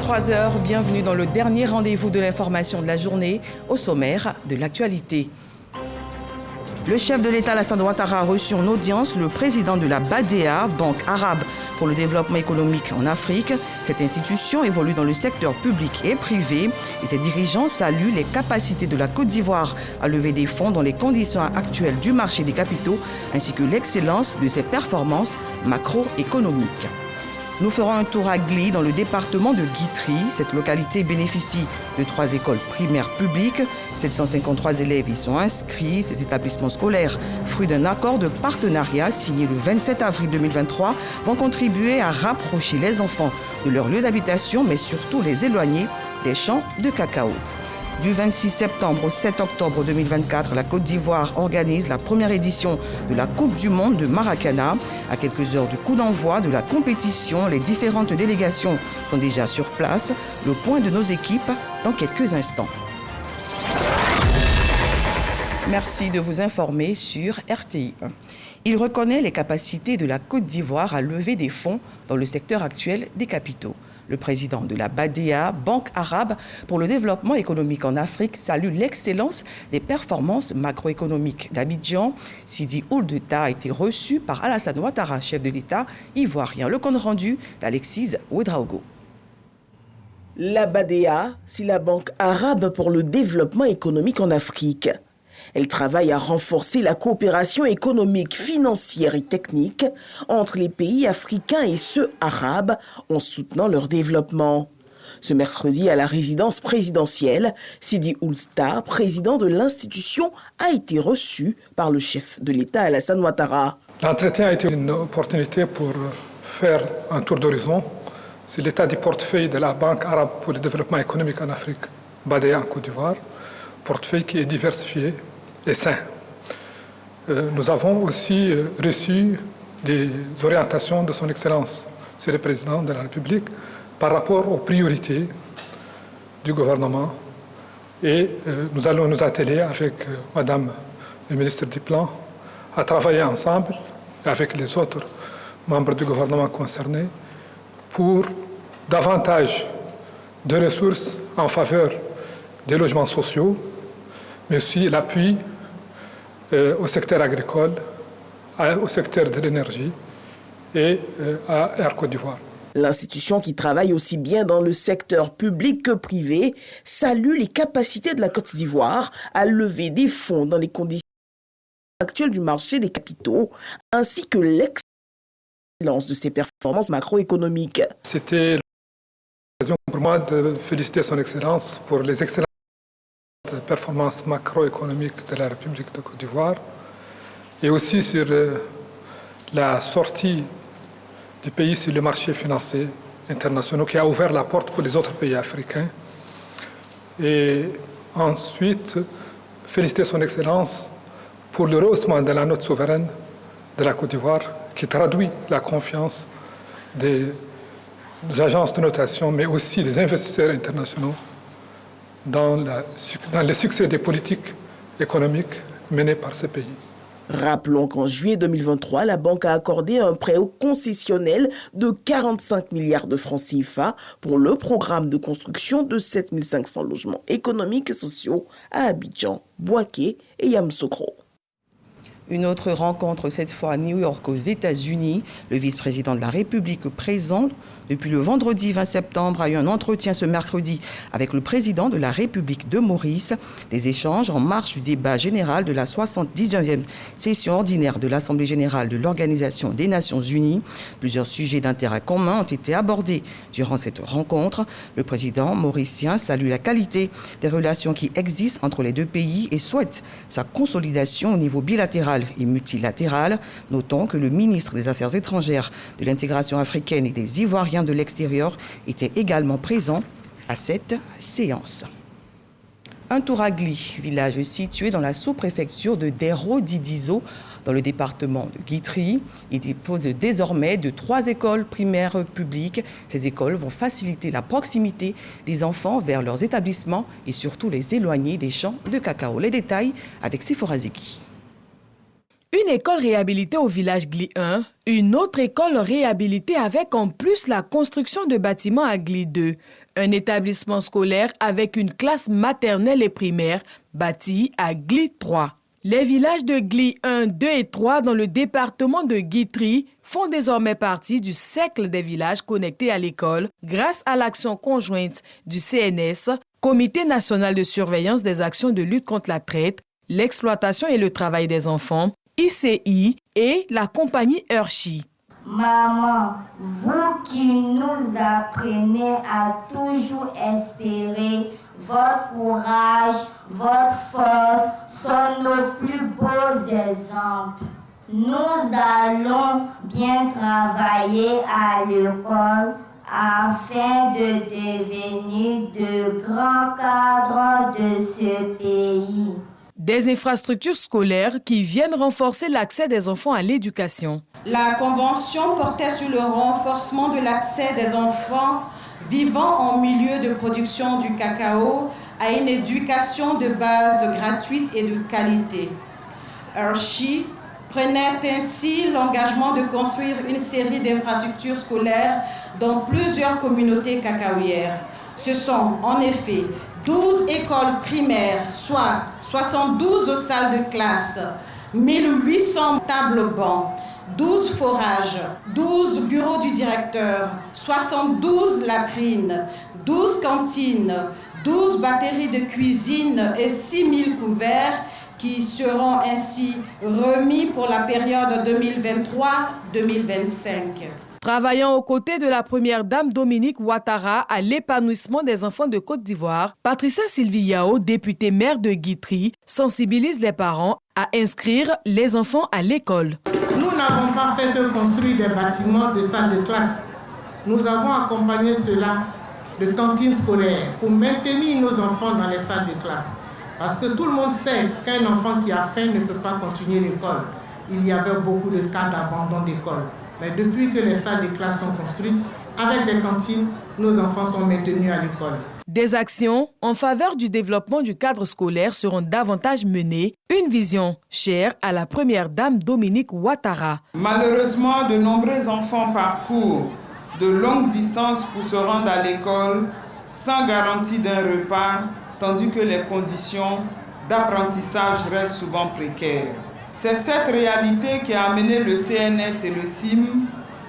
23 h, bienvenue dans le dernier rendez-vous de l'information de la journée, au sommaire de l'actualité. Le chef de l'État, Alassane Ouattara, a reçu en audience le président de la BADEA, Banque arabe pour le développement économique en Afrique. Cette institution évolue dans le secteur public et privé et ses dirigeants saluent les capacités de la Côte d'Ivoire à lever des fonds dans les conditions actuelles du marché des capitaux ainsi que l'excellence de ses performances macroéconomiques. Nous ferons un tour à Gli, dans le département de Guitry. Cette localité bénéficie de 3 écoles primaires publiques. 753 élèves y sont inscrits. Ces établissements scolaires, fruits d'un accord de partenariat signé le 27 avril 2023, vont contribuer à rapprocher les enfants de leur lieu d'habitation, mais surtout les éloigner des champs de cacao. Du 26 septembre au 7 octobre 2024, la Côte d'Ivoire organise la première édition de la Coupe du Monde de Maracana. À quelques heures du coup d'envoi de la compétition, les différentes délégations sont déjà sur place. Le point de nos équipes dans quelques instants. Merci de vous informer sur RTI 1. Il reconnaît les capacités de la Côte d'Ivoire à lever des fonds dans le secteur actuel des capitaux. Le président de la BADEA, Banque arabe pour le développement économique en Afrique, salue l'excellence des performances macroéconomiques d'Abidjan. Sidi Ould Tah a été reçu par Alassane Ouattara, chef de l'État ivoirien. Le compte rendu d'Alexis Ouedraogo. La BADEA, c'est la Banque arabe pour le développement économique en Afrique. Elle travaille à renforcer la coopération économique, financière et technique entre les pays africains et ceux arabes en soutenant leur développement. Ce mercredi, à la résidence présidentielle, Sidi Ould Tah, président de l'institution, a été reçu par le chef de l'État, Alassane Ouattara. L'entretien a été une opportunité pour faire un tour d'horizon sur l'état du portefeuille de la Banque arabe pour le développement économique en Afrique, BADEA en Côte d'Ivoire, portefeuille qui est diversifié et sain. Nous avons aussi reçu des orientations de son Excellence, Monsieur le Président de la République, par rapport aux priorités du gouvernement. Et nous allons nous atteler avec Madame le ministre du Plan à travailler ensemble avec les autres membres du gouvernement concernés pour davantage de ressources en faveur des logements sociaux, mais aussi l'appui au secteur agricole, au secteur de l'énergie et à Air Côte d'Ivoire. L'institution, qui travaille aussi bien dans le secteur public que privé, salue les capacités de la Côte d'Ivoire à lever des fonds dans les conditions actuelles du marché des capitaux, ainsi que l'excellence de ses performances macroéconomiques. C'était l'occasion pour moi de féliciter son Excellence pour les excellentes performances macroéconomiques de la République de Côte d'Ivoire et aussi sur la sortie du pays sur le marché financier international qui a ouvert la porte pour les autres pays africains. Et ensuite, féliciter son Excellence pour le rehaussement de la note souveraine de la Côte d'Ivoire qui traduit la confiance des agences de notation mais aussi des investisseurs internationaux dans le succès des politiques économiques menées par ces pays. Rappelons qu'en juillet 2023, la banque a accordé un prêt concessionnel de 45 milliards de francs CFA pour le programme de construction de 7500 logements économiques et sociaux à Abidjan, Bouaké et Yamoussoukro. Une autre rencontre, cette fois à New York aux États-Unis. Le vice-président de la République présent depuis le vendredi 20 septembre a eu un entretien ce mercredi avec le président de la République de Maurice. Des échanges en marge du débat général de la 79e session ordinaire de l'Assemblée générale de l'Organisation des Nations Unies. Plusieurs sujets d'intérêt commun ont été abordés durant cette rencontre. Le président mauricien salue la qualité des relations qui existent entre les deux pays et souhaite sa consolidation au niveau bilatéral et multilatéral. Notons que le ministre des Affaires étrangères, de l'intégration africaine et des Ivoiriens de l'extérieur était également présent à cette séance. Un tour à Gli, village situé dans la sous-préfecture de Dero-Didizo, dans le département de Guitry. Il dispose désormais de 3 écoles primaires publiques. Ces écoles vont faciliter la proximité des enfants vers leurs établissements et surtout les éloigner des champs de cacao. Les détails avec Sephora Zeki. Une école réhabilitée au village Gli 1, une autre école réhabilitée avec en plus la construction de bâtiments à Gli 2, un établissement scolaire avec une classe maternelle et primaire bâti à Gli 3. Les villages de Gli 1, 2 et 3 dans le département de Guitry font désormais partie du cercle des villages connectés à l'école grâce à l'action conjointe du CNS, Comité national de surveillance des actions de lutte contre la traite, l'exploitation et le travail des enfants, ICI et la compagnie Hershey. Maman, vous qui nous apprenez à toujours espérer, votre courage, votre force sont nos plus beaux exemples. Nous allons bien travailler à l'école afin de devenir de grands cadres de ce pays. Des infrastructures scolaires qui viennent renforcer l'accès des enfants à l'éducation. La Convention portait sur le renforcement de l'accès des enfants vivant en milieu de production du cacao à une éducation de base gratuite et de qualité. Hershey prenait ainsi l'engagement de construire une série d'infrastructures scolaires dans plusieurs communautés cacaoyères. Ce sont en effet 12 écoles primaires, soit 72 salles de classe, 1800 tables bancs, 12 forages, 12 bureaux du directeur, 72 latrines, 12 cantines, 12 batteries de cuisine et 6000 couverts qui seront ainsi remis pour la période 2023-2025. Travaillant aux côtés de la première dame Dominique Ouattara à l'épanouissement des enfants de Côte d'Ivoire, Patricia Sylvie Yao, députée maire de Guitry, sensibilise les parents à inscrire les enfants à l'école. Nous n'avons pas fait que construire des bâtiments de salles de classe. Nous avons accompagné cela de cantines scolaires pour maintenir nos enfants dans les salles de classe. Parce que tout le monde sait qu'un enfant qui a faim ne peut pas continuer l'école. Il y avait beaucoup de cas d'abandon d'école. Mais depuis que les salles de classe sont construites, avec des cantines, nos enfants sont maintenus à l'école. Des actions en faveur du développement du cadre scolaire seront davantage menées, une vision chère à la première dame Dominique Ouattara. Malheureusement, de nombreux enfants parcourent de longues distances pour se rendre à l'école sans garantie d'un repas, tandis que les conditions d'apprentissage restent souvent précaires. C'est cette réalité qui a amené le CNS et le CIM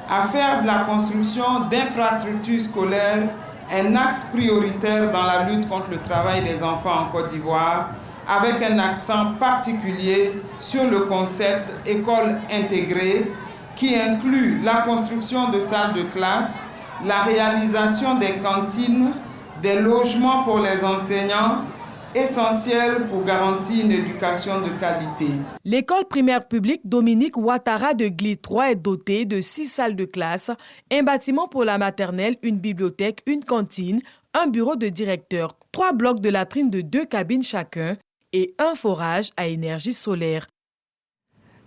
à faire de la construction d'infrastructures scolaires un axe prioritaire dans la lutte contre le travail des enfants en Côte d'Ivoire, avec un accent particulier sur le concept école intégrée qui inclut la construction de salles de classe, la réalisation des cantines, des logements pour les enseignants, essentiel pour garantir une éducation de qualité. L'école primaire publique Dominique Ouattara de Gli 3 est dotée de 6 salles de classe, un bâtiment pour la maternelle, une bibliothèque, une cantine, un bureau de directeur, 3 blocs de latrines de 2 cabines chacun et un forage à énergie solaire.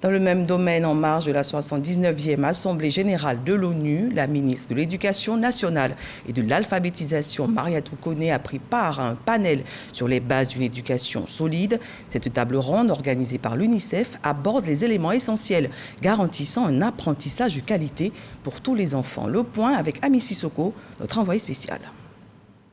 Dans le même domaine, en marge de la 79e Assemblée générale de l'ONU, la ministre de l'Éducation nationale et de l'alphabétisation, Mariatou Koné, a pris part à un panel sur les bases d'une éducation solide. Cette table ronde, organisée par l'UNICEF, aborde les éléments essentiels garantissant un apprentissage de qualité pour tous les enfants. Le point avec Ami Sissoko, notre envoyé spécial.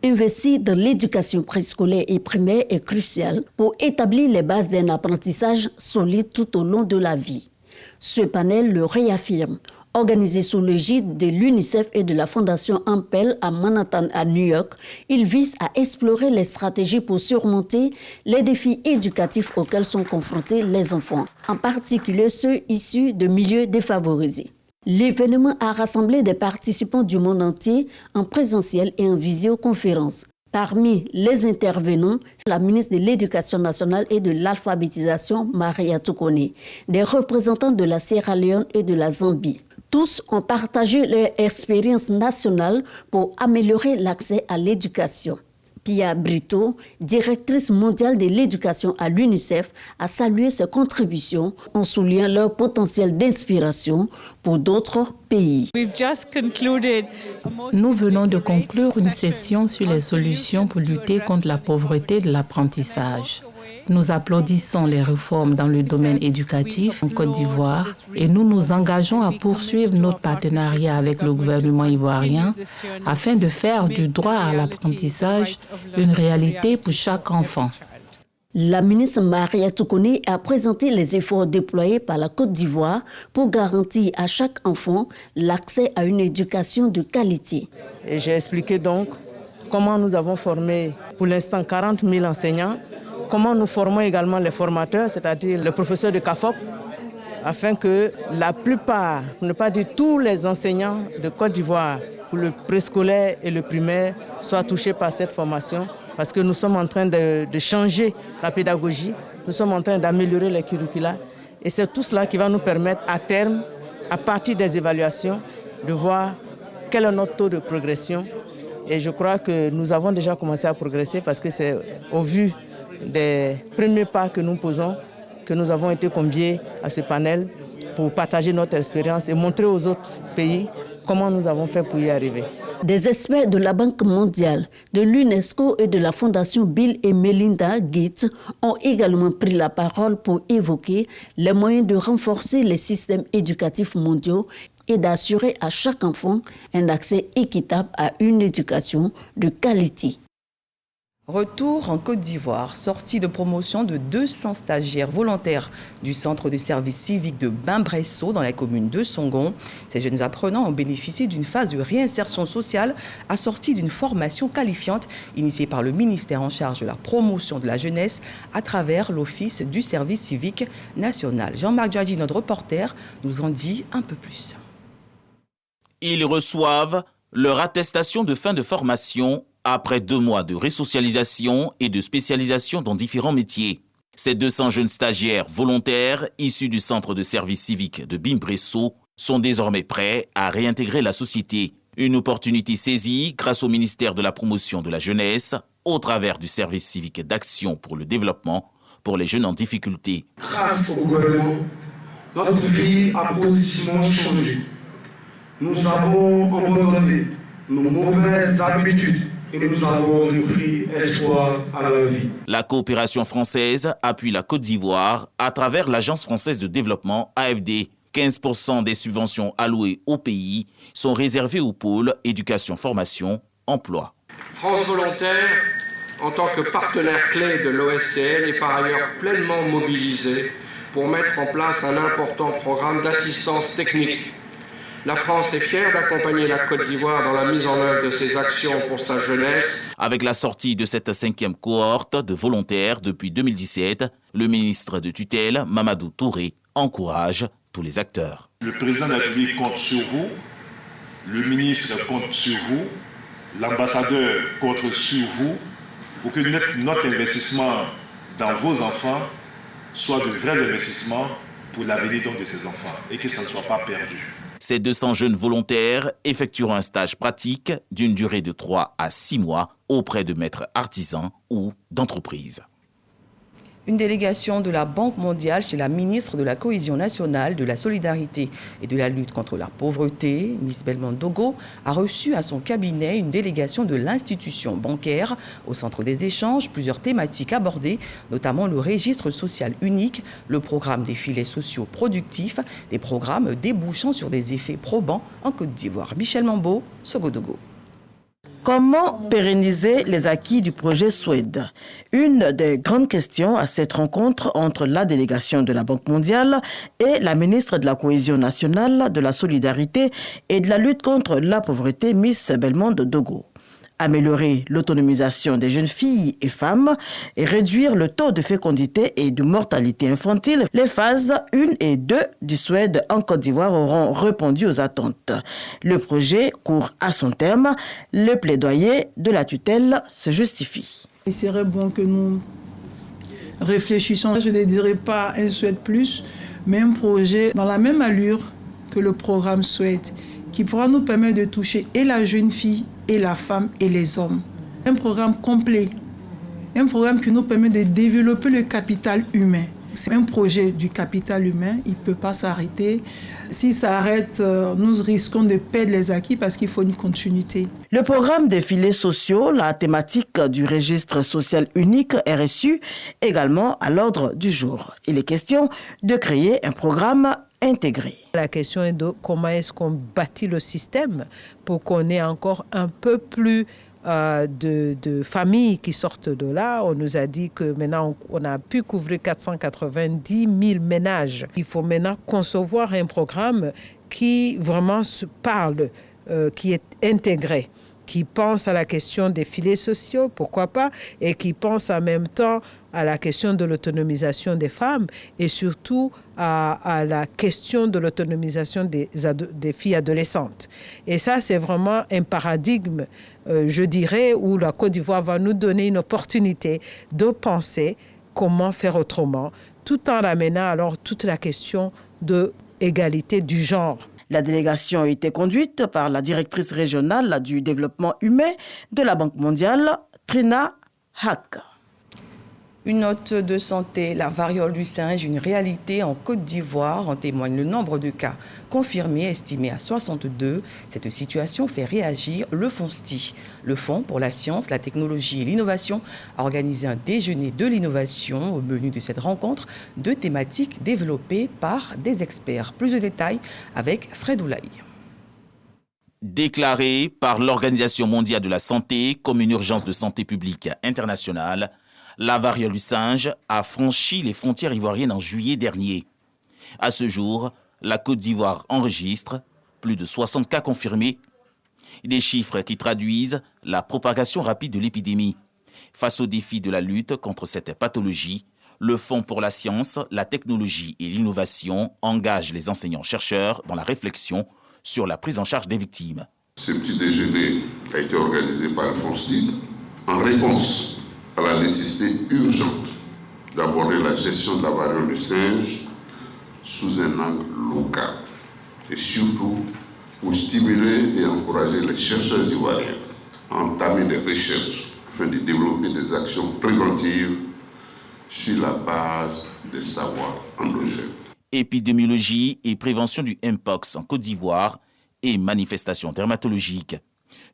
Investir dans l'éducation préscolaire et primaire est crucial pour établir les bases d'un apprentissage solide tout au long de la vie. Ce panel le réaffirme. Organisé sous l'égide de l'UNICEF et de la Fondation Ampel à Manhattan, à New York, il vise à explorer les stratégies pour surmonter les défis éducatifs auxquels sont confrontés les enfants, en particulier ceux issus de milieux défavorisés. L'événement a rassemblé des participants du monde entier en présentiel et en visioconférence. Parmi les intervenants, la ministre de l'Éducation nationale et de l'alphabétisation, Mariatou Koné, des représentants de la Sierra Leone et de la Zambie. Tous ont partagé leur expérience nationale pour améliorer l'accès à l'éducation. Pia Brito, directrice mondiale de l'éducation à l'UNICEF, a salué ses contributions en soulignant leur potentiel d'inspiration pour d'autres pays. Nous venons de conclure une session sur les solutions pour lutter contre la pauvreté de l'apprentissage. Nous applaudissons les réformes dans le domaine éducatif en Côte d'Ivoire et nous nous engageons à poursuivre notre partenariat avec le gouvernement ivoirien afin de faire du droit à l'apprentissage une réalité pour chaque enfant. La ministre Mariétou Koné a présenté les efforts déployés par la Côte d'Ivoire pour garantir à chaque enfant l'accès à une éducation de qualité. Et j'ai expliqué donc comment nous avons formé pour l'instant 40 000 enseignants, comment nous formons également les formateurs, c'est-à-dire les professeurs de CAFOP, afin que la plupart, pour ne pas dire tous les enseignants de Côte d'Ivoire pour le préscolaire et le primaire soient touchés par cette formation, parce que nous sommes en train de changer la pédagogie, nous sommes en train d'améliorer les curricula, et c'est tout cela qui va nous permettre à terme, à partir des évaluations, de voir quel est notre taux de progression. Et je crois que nous avons déjà commencé à progresser parce que c'est au vu des premiers pas que nous posons que nous avons été conviés à ce panel pour partager notre expérience et montrer aux autres pays comment nous avons fait pour y arriver. Des experts de la Banque mondiale, de l'UNESCO et de la Fondation Bill et Melinda Gates ont également pris la parole pour évoquer les moyens de renforcer les systèmes éducatifs mondiaux et d'assurer à chaque enfant un accès équitable à une éducation de qualité. Retour en Côte d'Ivoire, sortie de promotion de 200 stagiaires volontaires du centre de service civique de Bimbresso dans la commune de Songon. Ces jeunes apprenants ont bénéficié d'une phase de réinsertion sociale assortie d'une formation qualifiante initiée par le ministère en charge de la promotion de la jeunesse à travers l'Office du service civique national. Jean-Marc Djadji, notre reporter, nous en dit un peu plus. Ils reçoivent leur attestation de fin de formation après 2 mois de resocialisation et de spécialisation dans différents métiers. Ces 200 jeunes stagiaires volontaires issus du centre de service civique de Bimbresso sont désormais prêts à réintégrer la société. Une opportunité saisie grâce au ministère de la Promotion de la Jeunesse au travers du service civique d'action pour le développement pour les jeunes en difficulté. Grâce au gouvernement, notre vie a positivement changé. Nous avons abandonné nos mauvaises habitudes et nous avons repris espoir à la vie. La coopération française appuie la Côte d'Ivoire à travers l'Agence française de développement AFD. 15% des subventions allouées au pays sont réservées au pôle éducation, formation, emploi. France Volontaire, en tant que partenaire clé de l'OSCL, est par ailleurs pleinement mobilisée pour mettre en place un important programme d'assistance technique. La France est fière d'accompagner la Côte d'Ivoire dans la mise en œuvre de ses actions pour sa jeunesse. Avec la sortie de cette 5e cohorte de volontaires depuis 2017, le ministre de tutelle, Mamadou Touré, encourage tous les acteurs. Le président de la République compte sur vous, le ministre compte sur vous, l'ambassadeur compte sur vous pour que notre investissement dans vos enfants soit de vrais investissements pour l'avenir de ces enfants et que ça ne soit pas perdu. Ces 200 jeunes volontaires effectueront un stage pratique d'une durée de 3 à 6 mois auprès de maîtres artisans ou d'entreprises. Une délégation de la Banque mondiale chez la ministre de la Cohésion nationale, de la solidarité et de la lutte contre la pauvreté, Miss Belmondo Dogo, a reçu à son cabinet une délégation de l'institution bancaire. Au centre des échanges, plusieurs thématiques abordées, notamment le registre social unique, le programme des filets sociaux productifs, des programmes débouchant sur des effets probants en Côte d'Ivoire. Michel Mambo, Sogodogo. Comment pérenniser les acquis du projet Suède? Une des grandes questions à cette rencontre entre la délégation de la Banque mondiale et la ministre de la Cohésion nationale, de la solidarité et de la lutte contre la pauvreté, Miss Belmondo Dogo. Améliorer l'autonomisation des jeunes filles et femmes et réduire le taux de fécondité et de mortalité infantile, les phases 1 et 2 du Suède en Côte d'Ivoire auront répondu aux attentes. Le projet court à son terme. Le plaidoyer de la tutelle se justifie. Il serait bon que nous réfléchissions, je ne dirais pas un Suède plus, mais un projet dans la même allure que le programme Suède, qui pourra nous permettre de toucher et la jeune fille et la femme et les hommes. Un programme complet, un programme qui nous permet de développer le capital humain. c'est un projet du capital humain, il ne peut pas s'arrêter. Si ça arrête, nous risquons de perdre les acquis parce qu'il faut une continuité. Le programme des filets sociaux, la thématique du registre social unique RSU, également à l'ordre du jour. Il est question de créer un programme intégré. La question est de comment est-ce qu'on bâtit le système pour qu'on ait encore un peu plus de familles qui sortent de là. On nous a dit que maintenant on a pu couvrir 490 000 ménages. Il faut maintenant concevoir un programme qui vraiment se parle, qui est intégré, qui pense à la question des filets sociaux, pourquoi pas, et qui pense en même temps à la question de l'autonomisation des femmes et surtout à la question de l'autonomisation des filles adolescentes. Et ça, c'est vraiment un paradigme, je dirais, où la Côte d'Ivoire va nous donner une opportunité de penser comment faire autrement, tout en ramenant alors toute la question de l'égalité du genre. La délégation a été conduite par la directrice régionale du développement humain de la Banque mondiale, Trina Hack. Une note de santé, la variole du singe, une réalité en Côte d'Ivoire, en témoigne le nombre de cas confirmés, estimé à 62. Cette situation fait réagir le FONSTI. Le Fonds pour la science, la technologie et l'innovation a organisé un déjeuner de l'innovation. Au menu de cette rencontre, 2 thématiques développées par des experts. Plus de détails avec Fred Oulaï. Déclarée par l'Organisation mondiale de la santé comme une urgence de santé publique internationale, la variole du singe a franchi les frontières ivoiriennes en juillet dernier. À ce jour, la Côte d'Ivoire enregistre plus de 60 cas confirmés. Des chiffres qui traduisent la propagation rapide de l'épidémie. Face au défi de la lutte contre cette pathologie, le Fonds pour la science, la technologie et l'innovation engage les enseignants-chercheurs dans la réflexion sur la prise en charge des victimes. Ce petit déjeuner a été organisé par le FONSTI en réponse à la nécessité urgente d'aborder la gestion de la variole du singe sous un angle local et surtout pour stimuler et encourager les chercheurs ivoiriens à entamer des recherches afin de développer des actions préventives sur la base des savoirs endogènes. Épidémiologie et prévention du Mpox en Côte d'Ivoire et manifestations dermatologiques.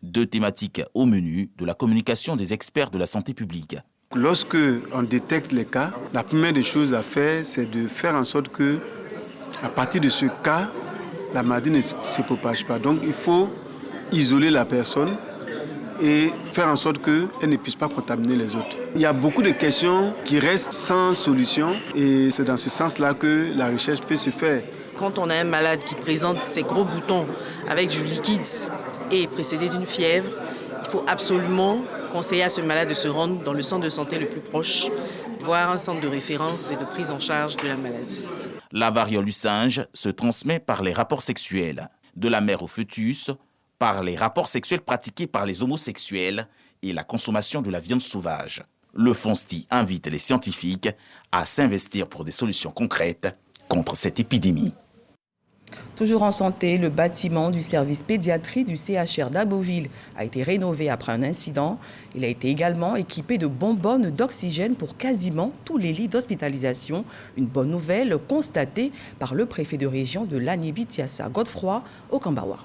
2 thématiques au menu de la communication des experts de la santé publique. Lorsque on détecte les cas, la première des choses à faire, c'est de faire en sorte que, à partir de ce cas, la maladie ne se propage pas. Donc il faut isoler la personne et faire en sorte qu'elle ne puisse pas contaminer les autres. Il y a beaucoup de questions qui restent sans solution et c'est dans ce sens-là que la recherche peut se faire. Quand on a un malade qui présente ces gros boutons avec du liquide et précédé d'une fièvre, il faut absolument conseiller à ce malade de se rendre dans le centre de santé le plus proche, voire un centre de référence et de prise en charge de la maladie. La variole du singe se transmet par les rapports sexuels, de la mère au fœtus, par les rapports sexuels pratiqués par les homosexuels et la consommation de la viande sauvage. Le FONSTI invite les scientifiques à s'investir pour des solutions concrètes contre cette épidémie. Toujours en santé, le bâtiment du service pédiatrie du CHR d'Aboville a été rénové après un incident. Il a été également équipé de bonbonnes d'oxygène pour quasiment tous les lits d'hospitalisation. Une bonne nouvelle constatée par le préfet de région de l'Anibi-Tiassa, Godefroy Okambawa.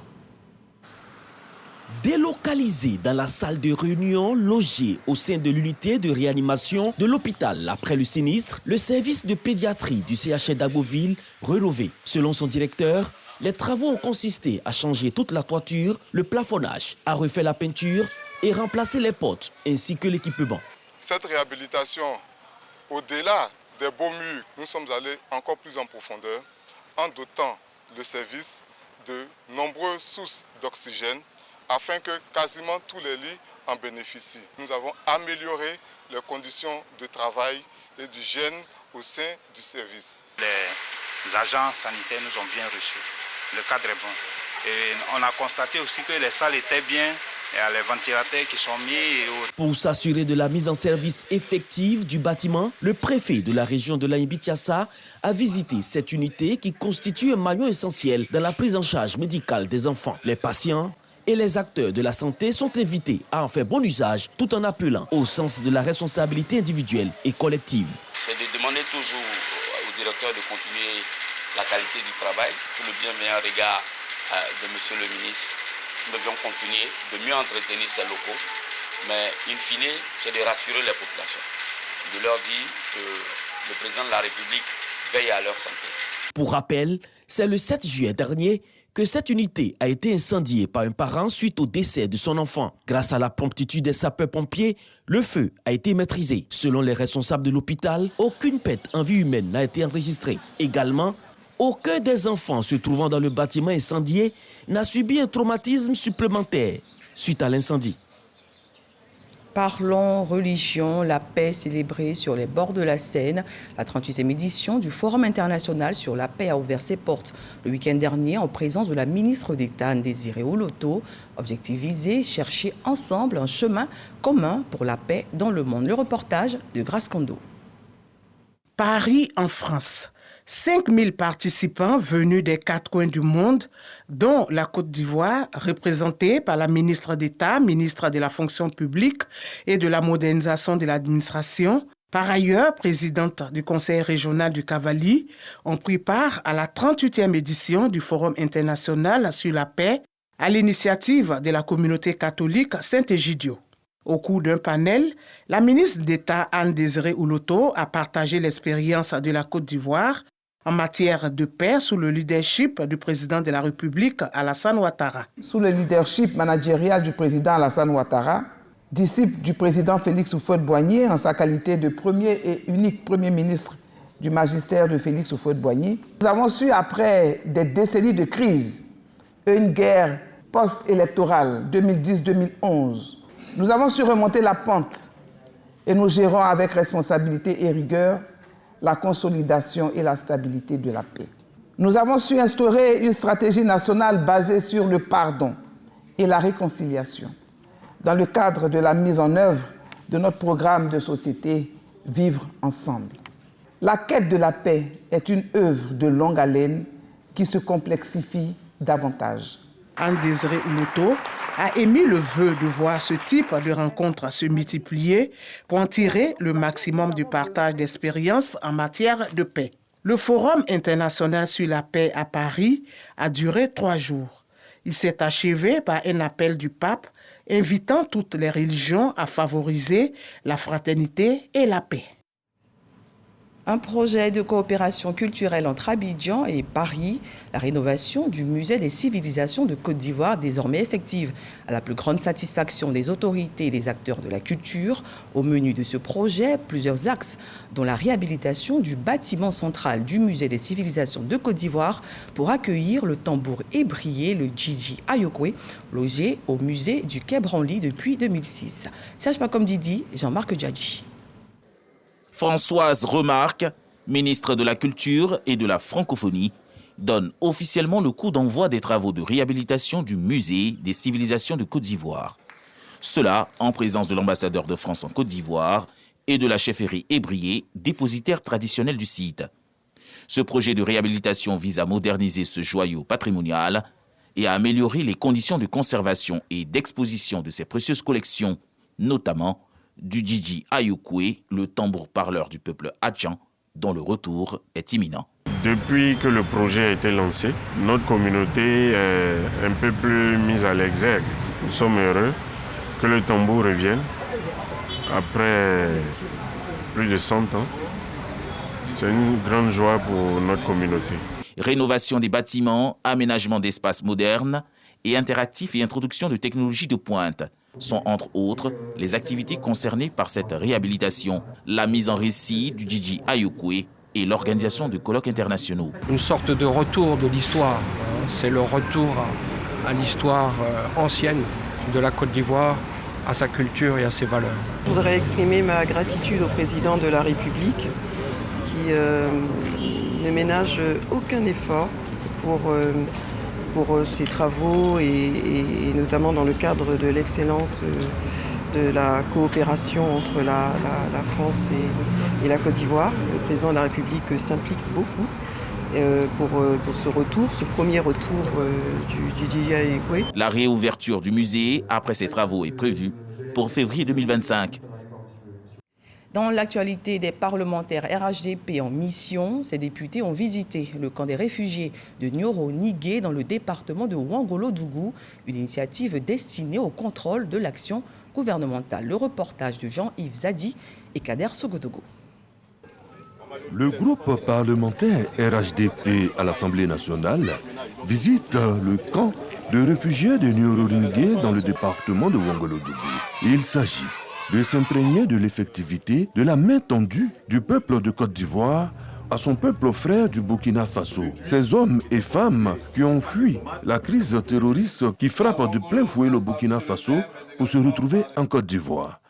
Délocalisé dans la salle de réunion logée au sein de l'unité de réanimation de l'hôpital après le sinistre, le service de pédiatrie du CHR d'Aboville rénové. Selon son directeur, les travaux ont consisté à changer toute la toiture, le plafonnage, à refaire la peinture et remplacer les portes ainsi que l'équipement. Cette réhabilitation, au-delà des beaux murs, nous sommes allés encore plus en profondeur en dotant le service de nombreuses sources d'oxygène afin que quasiment tous les lits en bénéficient. Nous avons amélioré les conditions de travail et d'hygiène au sein du service. Les agents sanitaires nous ont bien reçus. Le cadre est bon. Et on a constaté aussi que les salles étaient bien. Il y a les ventilateurs qui sont mis et autres. Pour s'assurer de la mise en service effective du bâtiment, le préfet de la région de l'Anibi-Tiassa a visité cette unité qui constitue un maillon essentiel dans la prise en charge médicale des enfants. Les patients et les acteurs de la santé sont invités à en faire bon usage tout en appelant au sens de la responsabilité individuelle et collective. C'est de demander toujours au directeur de continuer la qualité du travail sous le bien meilleur regard de monsieur le ministre. Nous devions continuer de mieux entretenir ces locaux, mais in fine, c'est de rassurer les populations, de leur dire que le président de la République veille à leur santé. Pour rappel, c'est le 7 juillet dernier que cette unité a été incendiée par un parent suite au décès de son enfant. Grâce à la promptitude des sapeurs-pompiers, le feu a été maîtrisé. Selon les responsables de l'hôpital, aucune perte en vie humaine n'a été enregistrée. Également, aucun des enfants se trouvant dans le bâtiment incendié n'a subi un traumatisme supplémentaire suite à l'incendie. Parlons religion, la paix célébrée sur les bords de la Seine. La 38e édition du Forum international sur la paix a ouvert ses portes le week-end dernier en présence de la ministre d'État Anne-Désirée Oloto. Objectif visé, chercher ensemble un chemin commun pour la paix dans le monde. Le reportage de Grace Kondo. Paris en France. 5000 participants venus des 4 coins du monde, dont la Côte d'Ivoire, représentée par la ministre d'État, ministre de la fonction publique et de la modernisation de l'administration, par ailleurs présidente du Conseil régional du Cavali, ont pris part à la 38e édition du Forum international sur la paix à l'initiative de la communauté catholique Saint-Égidio. Au cours d'un panel, la ministre d'État Anne-Désirée Oloto a partagé l'expérience de la Côte d'Ivoire en matière de paix sous le leadership du président de la République, Alassane Ouattara. Sous le leadership managérial du président Alassane Ouattara, disciple du président Félix Houphouët-Boigny en sa qualité de premier et unique premier ministre du magistère de Félix Houphouët-Boigny, nous avons su, après des décennies de crise et une guerre post-électorale 2010-2011, nous avons su remonter la pente et nous gérons avec responsabilité et rigueur la consolidation et la stabilité de la paix. Nous avons su instaurer une stratégie nationale basée sur le pardon et la réconciliation dans le cadre de la mise en œuvre de notre programme de société Vivre ensemble. La quête de la paix est une œuvre de longue haleine qui se complexifie davantage. Anne-Désirée Oloto a émis le vœu de voir ce type de rencontres se multiplier pour en tirer le maximum du partage d'expériences en matière de paix. Le Forum international sur la paix à Paris a duré 3 jours. Il s'est achevé par un appel du pape invitant toutes les religions à favoriser la fraternité et la paix. Un projet de coopération culturelle entre Abidjan et Paris, la rénovation du musée des civilisations de Côte d'Ivoire désormais effective, à la plus grande satisfaction des autorités et des acteurs de la culture. Au menu de ce projet, plusieurs axes, dont la réhabilitation du bâtiment central du musée des civilisations de Côte d'Ivoire pour accueillir le tambour ébrié, le Djidji Ayokwe, logé au musée du Quai Branly depuis 2006. Serge Pacom Didi, Jean-Marc Djadji. Françoise Remarque, ministre de la Culture et de la Francophonie, donne officiellement le coup d'envoi des travaux de réhabilitation du musée des civilisations de Côte d'Ivoire. Cela en présence de l'ambassadeur de France en Côte d'Ivoire et de la chefferie ébriée, dépositaire traditionnel du site. Ce projet de réhabilitation vise à moderniser ce joyau patrimonial et à améliorer les conditions de conservation et d'exposition de ces précieuses collections, notamment du Djidji Ayokwe, le tambour-parleur du peuple Adjan, dont le retour est imminent. Depuis que le projet a été lancé, notre communauté est un peu plus mise à l'exergue. Nous sommes heureux que le tambour revienne après plus de 100 ans. C'est une grande joie pour notre communauté. Rénovation des bâtiments, aménagement d'espaces modernes et interactifs et introduction de technologies de pointe sont entre autres les activités concernées par cette réhabilitation, la mise en récit du Djidji Ayokwe et l'organisation de colloques internationaux. Une sorte de retour de l'histoire, c'est le retour à l'histoire ancienne de la Côte d'Ivoire, à sa culture et à ses valeurs. Je voudrais exprimer ma gratitude au président de la République qui ne ménage aucun effort pour ces travaux et notamment dans le cadre de l'excellence de la coopération entre la France et la Côte d'Ivoire. Le président de la République s'implique beaucoup pour ce retour, ce premier retour du Djidji Ayokwe. La réouverture du musée après ces travaux est prévue pour février 2025. Dans l'actualité des parlementaires RHDP en mission, ces députés ont visité le camp des réfugiés de Nioro-Nigué dans le département de Ouangolo-Dougou, une initiative destinée au contrôle de l'action gouvernementale. Le reportage de Jean-Yves Zadi et Kader Sogodogo. Le groupe parlementaire RHDP à l'Assemblée nationale visite le camp de réfugiés de Nioro-Nigué dans le département de Ouangolo-Dougou. Il s'agit de s'imprégner de l'effectivité de la main tendue du peuple de Côte d'Ivoire à son peuple frère du Burkina Faso. Ces hommes et femmes qui ont fui la crise terroriste qui frappe de plein fouet le Burkina Faso pour se retrouver en Côte d'Ivoire.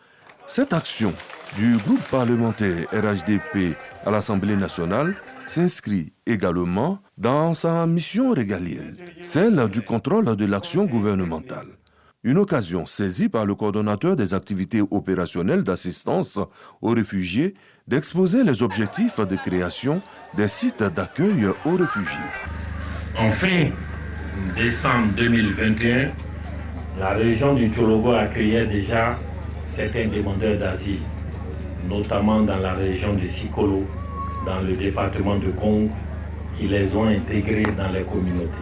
Cette action du groupe parlementaire RHDP à l'Assemblée nationale s'inscrit également dans sa mission régalienne, celle du contrôle de l'action gouvernementale. Une occasion saisie par le coordonnateur des activités opérationnelles d'assistance aux réfugiés d'exposer les objectifs de création des sites d'accueil aux réfugiés. En fin décembre 2021, la région du Tchologo accueillait déjà certains demandeurs d'asile, notamment dans la région de Sikolo, dans le département de Congo, qui les ont intégrés dans les communautés.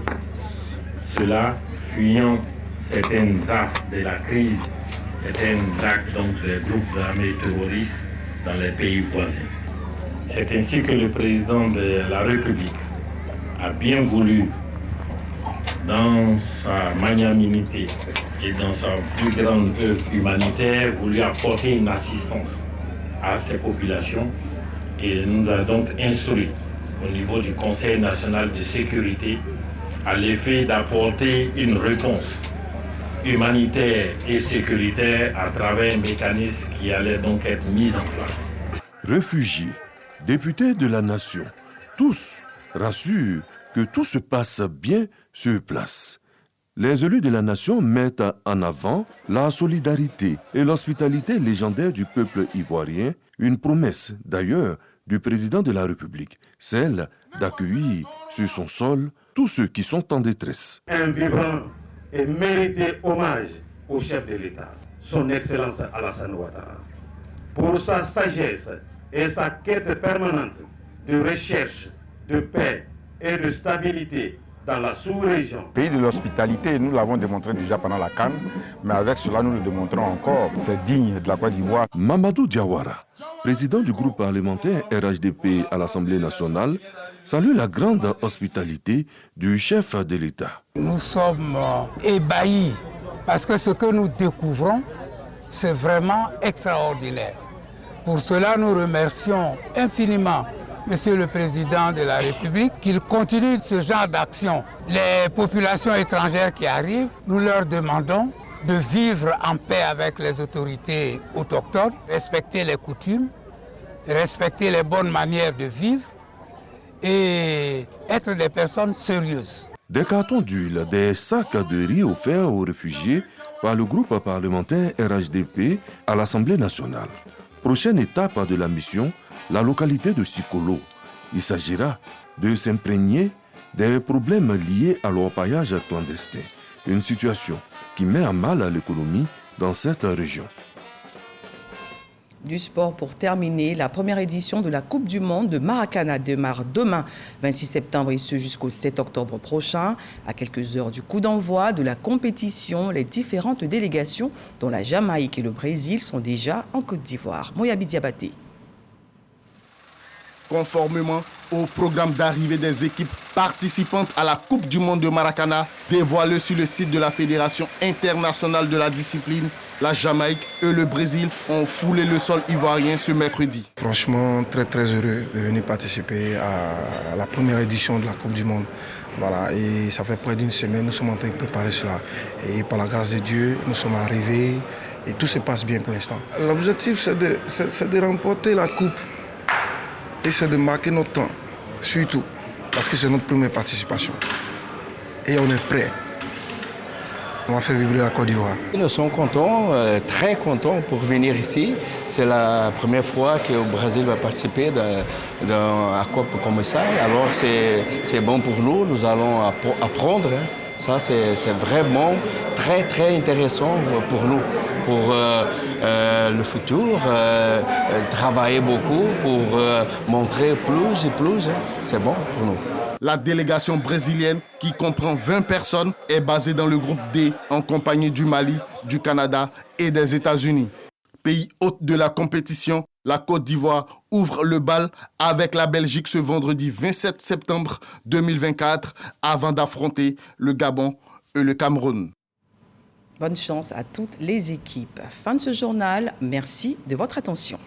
Cela fuyant certaines affres de la crise, certains actes donc des groupes d'armées terroristes dans les pays voisins. C'est ainsi que le président de la République a bien voulu, dans sa magnanimité et dans sa plus grande œuvre humanitaire, voulu apporter une assistance à ces populations et nous a donc instruit au niveau du Conseil national de sécurité à l'effet d'apporter une réponse humanitaire et sécuritaire à travers un mécanisme qui allait donc être mis en place. Réfugiés, députés de la nation, tous rassurent que tout se passe bien sur place. Les élus de la nation mettent en avant la solidarité et l'hospitalité légendaire du peuple ivoirien, une promesse d'ailleurs du président de la République, celle d'accueillir sur son sol tous ceux qui sont en détresse. Un vibrant et mérité hommage au chef de l'État, son Excellence Alassane Ouattara, pour sa sagesse et sa quête permanente de recherche, de paix et de stabilité dans la sous-région. Pays de l'hospitalité, nous l'avons démontré déjà pendant la CAN, mais avec cela nous le démontrons encore, c'est digne de la Côte d'Ivoire. Mamadou Diawara, président du groupe parlementaire RHDP à l'Assemblée nationale, salue la grande hospitalité du chef de l'État. Nous sommes ébahis parce que ce que nous découvrons, c'est vraiment extraordinaire. Pour cela, nous remercions infiniment Monsieur le Président de la République qu'il continue ce genre d'action. Les populations étrangères qui arrivent, nous leur demandons de vivre en paix avec les autorités autochtones, respecter les coutumes, respecter les bonnes manières de vivre et être des personnes sérieuses. Des cartons d'huile, des sacs de riz offerts aux réfugiés par le groupe parlementaire RHDP à l'Assemblée nationale. Prochaine étape de la mission, la localité de Sikolo. Il s'agira de s'imprégner des problèmes liés à l'orpaillage clandestin, une situation qui met à mal l'économie dans cette région. Du sport pour terminer, la première édition de la Coupe du Monde de Maracana démarre demain, 26 septembre, et ce jusqu'au 7 octobre prochain. À quelques heures du coup d'envoi de la compétition, les différentes délégations, dont la Jamaïque et le Brésil, sont déjà en Côte d'Ivoire. Moyabi Diabaté. Conformément au programme d'arrivée des équipes participantes à la Coupe du Monde de Maracana, dévoilé sur le site de la Fédération internationale de la discipline, la Jamaïque et le Brésil ont foulé le sol ivoirien ce mercredi. Franchement, très heureux de venir participer à la première édition de la Coupe du Monde. Voilà, et ça fait près d'une semaine, nous sommes en train de préparer cela. Et par la grâce de Dieu, nous sommes arrivés et tout se passe bien pour l'instant. L'objectif, c'est de remporter la Coupe. Et c'est de marquer notre temps, surtout, parce que c'est notre première participation. Et on est prêts. On va faire vibrer la Côte d'Ivoire. Nous sommes contents, très contents pour venir ici. C'est la première fois que le Brésil va participer à Coupe comme ça. Alors c'est bon pour nous, nous allons apprendre. Ça, c'est vraiment très intéressant pour nous, pour le futur, travailler beaucoup pour montrer plus et plus. C'est bon pour nous. La délégation brésilienne, qui comprend 20 personnes, est basée dans le groupe D en compagnie du Mali, du Canada et des États-Unis. Pays hôte de la compétition, la Côte d'Ivoire ouvre le bal avec la Belgique ce vendredi 27 septembre 2024 avant d'affronter le Gabon et le Cameroun. Bonne chance à toutes les équipes. Fin de ce journal. Merci de votre attention.